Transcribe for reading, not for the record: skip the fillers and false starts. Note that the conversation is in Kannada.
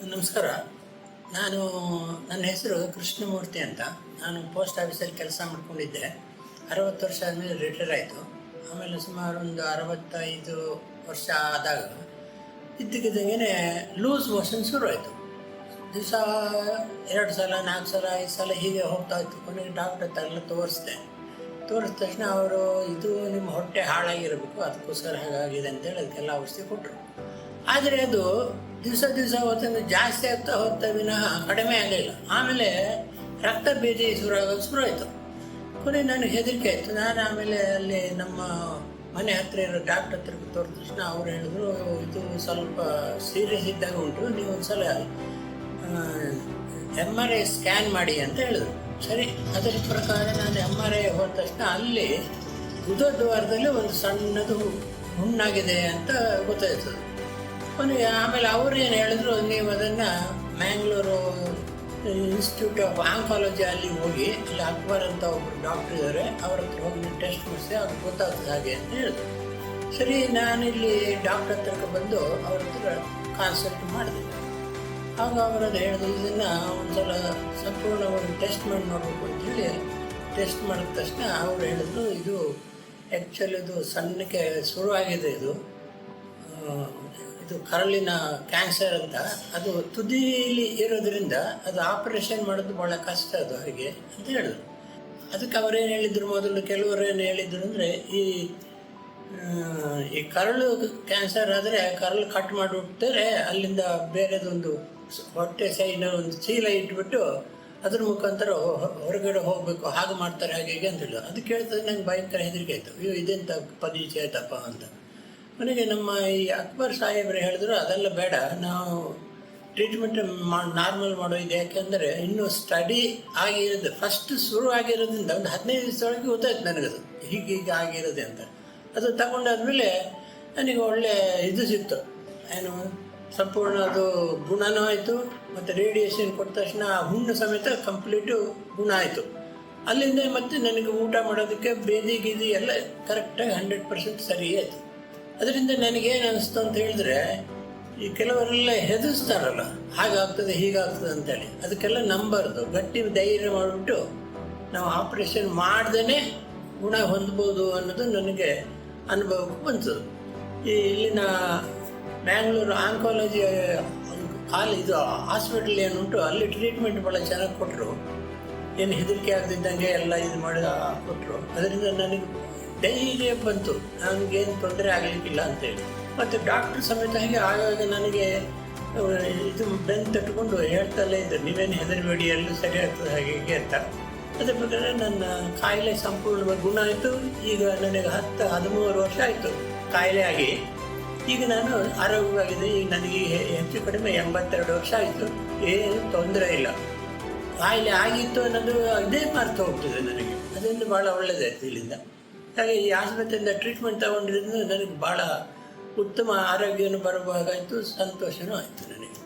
ನಮಸ್ಕಾರ. ನಾನು ನನ್ನ ಹೆಸರು ಕೃಷ್ಣಮೂರ್ತಿ ಅಂತ. ನಾನು ಪೋಸ್ಟ್ ಆಫೀಸಲ್ಲಿ ಕೆಲಸ ಮಾಡ್ಕೊಂಡಿದ್ದೆ. 60 ವರ್ಷ ಆದಮೇಲೆ ರಿಟೈರ್ ಆಯಿತು. ಆಮೇಲೆ ಸುಮಾರು ಒಂದು 65 ವರ್ಷ ಆದಾಗ ಇದ್ದಕ್ಕಿದ್ದಂಗೆ ಲೂಸ್ ಮೋಷನ್ ಶುರುವಾಯಿತು. ದಿವಸ 2 ಸಲ 4 ಸಲ 5 ಸಲ ಹೀಗೆ ಹೋಗ್ತಾ ಇತ್ತು. ಕೊನೆಗೆ ಡಾಕ್ಟರ್ ಹತ್ರ ಎಲ್ಲ ತೋರಿಸಿದ ತಕ್ಷಣ ಅವರು ಇದು ನಿಮ್ಮ ಹೊಟ್ಟೆ ಹಾಳಾಗಿರಬೇಕು, ಅದಕ್ಕೋಸ್ಕರ ಹಾಗಾಗಿದೆ ಅಂತೇಳಿ ಅದಕ್ಕೆಲ್ಲ ಔಷಧಿ ಕೊಟ್ಟರು. ಆದರೆ ಅದು ದಿವಸ ಹೊತ್ತಂದು ಜಾಸ್ತಿ ಆಗ್ತಾ ಹೋಗ್ತಾ ವಿನಃ ಕಡಿಮೆ ಆಗಲಿಲ್ಲ. ಆಮೇಲೆ ರಕ್ತ ಭೇದಿ ಶುರುವಾಯಿತು. ಕೊನೆ ನನಗೆ ಹೆದರಿಕೆ ಆಯಿತು. ನಾನು ಆಮೇಲೆ ಅಲ್ಲಿ ನಮ್ಮ ಮನೆ ಹತ್ತಿರ ಇರೋ ಡಾಕ್ಟರ್ ಹತ್ರ ತೋರಿದ ತಕ್ಷಣ ಅವ್ರು ಹೇಳಿದ್ರು, ಇದು ಸ್ವಲ್ಪ ಸೀರಿಯಸ್ ಇದ್ದಾಗ ಉಂಟು, ನೀವು ಒಂದು ಸಲ MRI ಸ್ಕ್ಯಾನ್ ಮಾಡಿ ಅಂತ ಹೇಳಿದ್ರು. ಸರಿ, ಅದರ ಪ್ರಕಾರ ನಾನು MRI ಹೋದ ತಕ್ಷಣ ಅಲ್ಲಿ ಉದದ್ವಾರದಲ್ಲಿ ಒಂದು ಸಣ್ಣದು ಹುಣ್ಣಾಗಿದೆ ಅಂತ ಗೊತ್ತಾಯ್ತದೆ. ಕೊನೆಗೆ ಆಮೇಲೆ ಅವ್ರು ಏನು ಹೇಳಿದ್ರು, ನೀವು ಅದನ್ನು ಮ್ಯಾಂಗ್ಳೂರು ಇನ್ಸ್ಟಿಟ್ಯೂಟ್ ಆಫ್ ಆಂಕಾಲಜಿ ಅಲ್ಲಿ ಹೋಗಿ, ಅಲ್ಲಿ ಅಕ್ಬರ್ ಅಂತ ಒಬ್ಬರು ಡಾಕ್ಟರ್ ಇದ್ದಾರೆ, ಅವ್ರ ಹತ್ರ ಹೋಗಿ ನೀವು ಟೆಸ್ಟ್ ಮಾಡಿಸಿ ಅವ್ರಿಗೆ ಗೊತ್ತಾಗ್ತದೆ ಹಾಗೆ ಅಂತ ಹೇಳಿದ್ರು. ಸರಿ, ನಾನಿಲ್ಲಿ ಡಾಕ್ಟರ್ ಹತ್ರಕ್ಕೆ ಬಂದು ಅವ್ರ ಹತ್ರ ಕಾನ್ಸಲ್ಟ್ ಮಾಡಿದೆ. ಆಗ ಅವರದು ಹೇಳಿದ್ರು, ಇದನ್ನು ಒಂದ್ಸಲ ಸಂಪೂರ್ಣವಾಗಿ ಟೆಸ್ಟ್ ಮಾಡಿ ನೋಡಬೇಕು ಅಂತೇಳಿ ಟೆಸ್ಟ್ ಮಾಡಿದ ತಕ್ಷಣ ಅವ್ರು ಹೇಳಿದ್ರು, ಇದು ಆ್ಯಕ್ಚುಲಿ ಇದು ಸಣ್ಣಕ್ಕೆ ಶುರುವಾಗಿದೆ, ಇದು ಕರಳಿನ ಕ್ಯಾನ್ಸರ್ ಅಂತ. ಅದು ತುದಿಲಿ ಇರೋದ್ರಿಂದ ಅದು ಆಪರೇಷನ್ ಮಾಡೋದು ಭಾಳ ಕಷ್ಟ, ಅದು ಹಾಗೆ ಅಂತ ಹೇಳಿದ್ರು. ಅದಕ್ಕೆ ಅವರೇನು ಹೇಳಿದರು, ಮೊದಲು ಕೆಲವರು ಏನು ಹೇಳಿದರು ಅಂದರೆ, ಈ ಕರಳು ಕ್ಯಾನ್ಸರ್ ಆದರೆ ಕರಳು ಕಟ್ ಮಾಡಿಬಿಡ್ತಾರೆ, ಅಲ್ಲಿಂದ ಬೇರೆದೊಂದು ಹೊಟ್ಟೆ ಸೈಡ್ ಒಂದು ಚೀಲ ಇಟ್ಬಿಟ್ಟು ಅದ್ರ ಮುಖಾಂತರ ಹೊರಗಡೆ ಹೋಗಬೇಕು, ಹಾಗೆ ಮಾಡ್ತಾರೆ ಹಾಗೆ ಹೀಗೆ ಅಂತ ಹೇಳಿದ್ರು. ಅದು ಕೇಳ್ತದೆ ನಂಗೆ ಭಯಂಕರ ಹೆದರಿಕೆ ಆಯಿತು. ಅಯ್ಯೋ ಇದೆಂತ ಪದೀಚೆ ಆಯ್ತಪ್ಪ ಅಂತ. ನನಗೆ ನಮ್ಮ ಈ ಅಕ್ಬರ್ ಸಾಹೇಬ್ರು ಹೇಳಿದ್ರು, ಅದೆಲ್ಲ ಬೇಡ, ನಾವು ಟ್ರೀಟ್ಮೆಂಟ್ ನಾರ್ಮಲ್ ಮಾಡೋದು. ಯಾಕೆಂದರೆ ಇನ್ನೂ ಸ್ಟಡಿ ಆಗಿರೋದು ಫಸ್ಟ್ ಶುರು ಆಗಿರೋದ್ರಿಂದ ಒಂದು 15 ದಿವಸದೊಳಗೆ ಗೊತ್ತಾಯ್ತು ನನಗದು ಹೀಗೆ ಆಗಿರೋದೆ ಅಂತ. ಅದು ತಗೊಂಡಾದ್ಮೇಲೆ ನನಗೆ ಒಳ್ಳೆ ಇದು ಸಿಕ್ತು, ಏನು ಸಂಪೂರ್ಣ ಅದು ಗುಣನೂ ಆಯಿತು. ಮತ್ತು ರೇಡಿಯೇಷನ್ ಕೊಟ್ಟ ತಕ್ಷಣ ಹುಣ್ಣು ಸಮೇತ ಕಂಪ್ಲೀಟು ಗುಣ ಆಯಿತು. ಅಲ್ಲಿಂದ ಮತ್ತೆ ನನಗೆ ಊಟ ಮಾಡೋದಕ್ಕೆ ಬೇದಿ ಗೀದಿ ಎಲ್ಲ ಕರೆಕ್ಟಾಗಿ 100% ಸರಿ ಆಯಿತು. ಅದರಿಂದ ನನಗೇನು ಅನಿಸ್ತು ಅಂತ ಹೇಳಿದ್ರೆ, ಈ ಕೆಲವರೆಲ್ಲ ಹೆದರ್ಸ್ತಾರಲ್ಲ, ಹಾಗಾಗ್ತದೆ ಹೀಗಾಗ್ತದೆ ಅಂತೇಳಿ, ಅದಕ್ಕೆಲ್ಲ ನಂಬಾರ್ದು. ಗಟ್ಟಿ ಧೈರ್ಯ ಮಾಡಿಬಿಟ್ಟು ನಾವು ಆಪ್ರೇಷನ್ ಮಾಡ್ದೇ ಗುಣ ಹೊಂದ್ಬೋದು ಅನ್ನೋದು ನನಗೆ ಅನುಭವಕ್ಕೆ ಬಂತು. ಇಲ್ಲಿನ ಮ್ಯಾಂಗ್ಳೂರು ಆಂಕಾಲಜಿ ಇದು ಹಾಸ್ಪಿಟಲ್ ಏನುಂಟು, ಅಲ್ಲಿ ಟ್ರೀಟ್ಮೆಂಟ್ ಭಾಳ ಚೆನ್ನಾಗಿ ಕೊಟ್ಟರು. ಏನು ಹೆದರಿಕೆ ಆಗದಿದ್ದಂಗೆ ಎಲ್ಲ ಇದು ಮಾಡಿ ಕೊಟ್ಟರು. ಅದರಿಂದ ನನಗೆ ಧೈರ್ಯ ಬಂತು, ನನಗೇನು ತೊಂದರೆ ಆಗಲಿಕ್ಕಿಲ್ಲ ಅಂತೇಳಿ. ಮತ್ತು ಡಾಕ್ಟ್ರ್ ಸಮೇತ ಹಾಗೆ ಆಗಾಗ ನನಗೆ ಇದು ಬೆನ್ನು ತಟ್ಕೊಂಡು ಹೇಳ್ತಲೇ ಇದ್ದರು, ನೀವೇನು ಹೆದರಬೇಡಿ, ಎಲ್ಲ ಸರಿ ಆಗ್ತದೆ ಹಾಗೆ ಹೀಗೆ ಅಂತ. ಅದ್ರ ಪ್ರಕಾರ ನನ್ನ ಕಾಯಿಲೆ ಸಂಪೂರ್ಣವಾಗಿ ಗುಣ ಆಯಿತು. ಈಗ ನನಗೆ 10-13 ವರ್ಷ ಆಯಿತು ಕಾಯಿಲೆ ಆಗಿ. ಈಗ ನಾನು ಆರೋಗ್ಯವಾಗಿದೆ. ಈಗ ನನಗೆ ಹೆಚ್ಚು ಕಡಿಮೆ 82 ವರ್ಷ ಆಯಿತು. ಏನು ತೊಂದರೆ ಇಲ್ಲ. ಕಾಯಿಲೆ ಆಗಿತ್ತು ಅನ್ನೋದು ಅದೇ ಮರ್ತು ಹೋಗ್ತದೆ ನನಗೆ. ಅದರಿಂದ ಭಾಳ ಒಳ್ಳೆಯದಾಯ್ತು ಇಲ್ಲಿಂದ. ಹಾಗೆ ಈ ಆಸ್ಪತ್ರೆಯಿಂದ ಟ್ರೀಟ್ಮೆಂಟ್ ತಗೊಂಡಿದ್ದರಿಂದ ನನಗೆ ಭಾಳ ಉತ್ತಮ ಆರೋಗ್ಯನೂ ಬರಬೇಕಾಯಿತು, ಸಂತೋಷವೂ ಆಯಿತು ನನಗೆ.